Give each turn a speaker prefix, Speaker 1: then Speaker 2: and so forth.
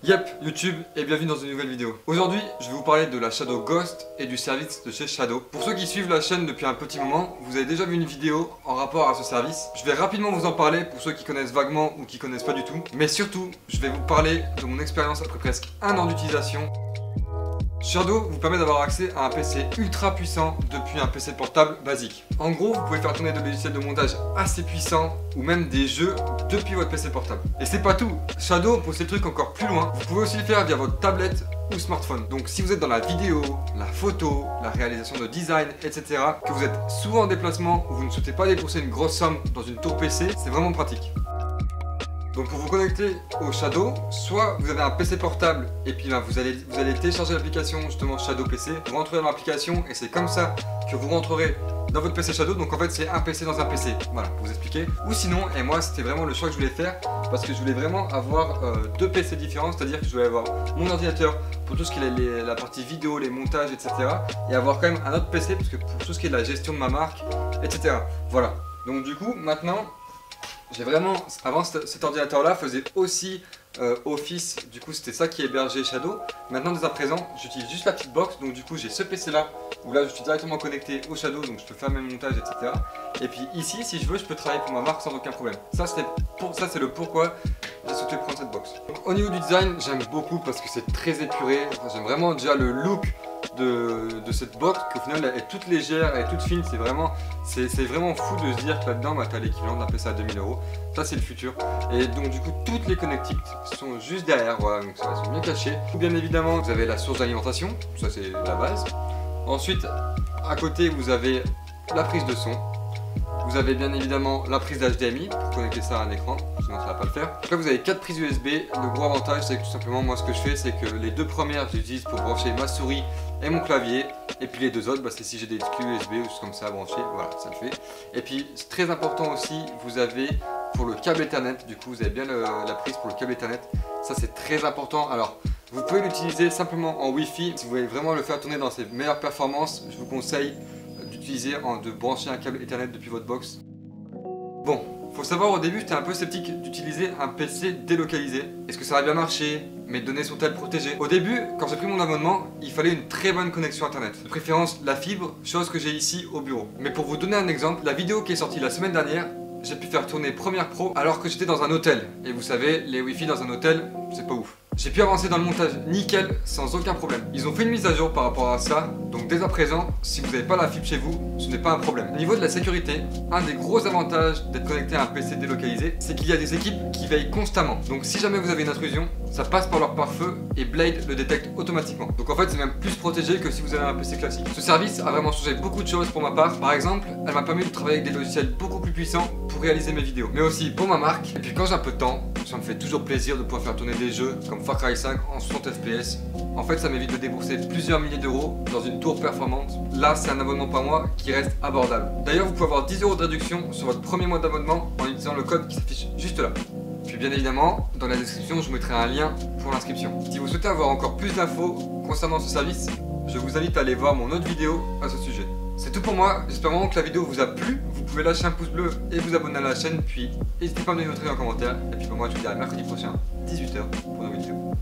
Speaker 1: Yep, YouTube et bienvenue dans une nouvelle vidéo. Aujourd'hui, je vais vous parler de la Shadow Ghost et du service de chez Shadow. Pour ceux qui suivent la chaîne depuis un petit moment, vous avez déjà vu une vidéo en rapport à ce service. Je vais rapidement vous en parler pour ceux qui connaissent vaguement ou qui connaissent pas du tout. Mais surtout, je vais vous parler de mon expérience après presque un an d'utilisation. Shadow vous permet d'avoir accès à un PC ultra puissant depuis un PC portable basique. En gros, vous pouvez faire tourner des logiciels de montage assez puissants ou même des jeux depuis votre PC portable. Et c'est pas tout, Shadow pousse les trucs encore plus loin. Vous pouvez aussi le faire via votre tablette ou smartphone. Donc si vous êtes dans la vidéo, la photo, la réalisation de design, etc., que vous êtes souvent en déplacement ou vous ne souhaitez pas débourser une grosse somme dans une tour PC, c'est vraiment pratique. Donc pour vous connecter au Shadow, soit vous avez un PC portable et puis vous allez télécharger l'application justement Shadow PC, vous rentrez dans l'application et c'est comme ça que vous rentrerez dans votre PC Shadow. Donc en fait c'est un PC dans un PC, voilà pour vous expliquer. Ou sinon, et moi c'était vraiment le choix que je voulais faire parce que je voulais vraiment avoir deux PC différents, c'est-à-dire que je voulais avoir mon ordinateur pour tout ce qui est la partie vidéo, les montages, etc. et avoir quand même un autre PC parce que pour tout ce qui est de la gestion de ma marque, etc. Voilà, donc du coup maintenant j'ai vraiment, avant cet ordinateur là faisait aussi Office, du coup c'était ça qui hébergeait Shadow. Maintenant dès à présent j'utilise juste la petite box, donc du coup j'ai ce PC là où là je suis directement connecté au Shadow, donc je peux faire mes montages, etc. Et puis ici si je veux je peux travailler pour ma marque sans aucun problème. Ça c'est le pourquoi j'ai souhaité prendre cette box. Donc, au niveau du design j'aime beaucoup parce que c'est très épuré, enfin, j'aime vraiment déjà le look de cette box qui au final elle est toute légère, elle est toute fine, c'est vraiment fou de se dire que là-dedans t'as l'équivalent d'un PC à 2000 €. Ça c'est le futur. Et donc du coup toutes les connectiques sont juste derrière, voilà, donc ça sont bien cachés. Bien évidemment vous avez la source d'alimentation, ça c'est la base. Ensuite à côté vous avez la prise de son. Vous avez bien évidemment la prise d'HDMI pour connecter ça à un écran, sinon ça va pas le faire. Après vous avez 4 prises USB. Le gros avantage c'est que tout simplement moi ce que je fais c'est que les deux premières j'utilise pour brancher ma souris et mon clavier. Et puis les deux autres c'est si j'ai des clés USB ou choses comme ça à brancher, voilà ça le fait. Et puis c'est très important aussi, vous avez pour le câble Ethernet, du coup vous avez bien la prise pour le câble Ethernet. Ça c'est très important. Alors vous pouvez l'utiliser simplement en Wi-Fi. Si vous voulez vraiment le faire tourner dans ses meilleures performances, je vous conseille de brancher un câble Ethernet depuis votre box. Bon, faut savoir au début j'étais un peu sceptique d'utiliser un PC délocalisé. Est-ce que ça va bien marcher? Mes données sont-elles protégées? Au début, quand j'ai pris mon abonnement, il fallait une très bonne connexion internet. De préférence la fibre, chose que j'ai ici au bureau. Mais pour vous donner un exemple, la vidéo qui est sortie la semaine dernière, j'ai pu faire tourner Premiere Pro alors que j'étais dans un hôtel. Et vous savez, les Wi-Fi dans un hôtel, c'est pas ouf. J'ai pu avancer dans le montage nickel sans aucun problème. Ils ont fait une mise à jour par rapport à ça, donc dès à présent, si vous n'avez pas la fibre chez vous, ce n'est pas un problème. Au niveau de la sécurité, un des gros avantages d'être connecté à un PC délocalisé, c'est qu'il y a des équipes qui veillent constamment. Donc si jamais vous avez une intrusion, ça passe par leur pare-feu et Blade le détecte automatiquement. Donc en fait c'est même plus protégé que si vous avez un PC classique. Ce service a vraiment changé beaucoup de choses pour ma part. Par exemple, elle m'a permis de travailler avec des logiciels beaucoup plus puissants pour réaliser mes vidéos. Mais aussi pour ma marque. Et puis quand j'ai un peu de temps, ça me fait toujours plaisir de pouvoir faire tourner des jeux comme Far Cry 5 en 60 FPS. En fait ça m'évite de débourser plusieurs milliers d'euros dans une tour performante. Là c'est un abonnement par mois qui reste abordable. D'ailleurs vous pouvez avoir 10 € de réduction sur votre premier mois d'abonnement en utilisant le code qui s'affiche juste là. Puis bien évidemment, dans la description, je vous mettrai un lien pour l'inscription. Si vous souhaitez avoir encore plus d'infos concernant ce service, je vous invite à aller voir mon autre vidéo à ce sujet. C'est tout pour moi, j'espère vraiment que la vidéo vous a plu. Vous pouvez lâcher un pouce bleu et vous abonner à la chaîne, puis n'hésitez pas à me donner votre avis en commentaire. Et puis moi je vous dis à mercredi prochain, 18 h pour une nouvelle vidéo.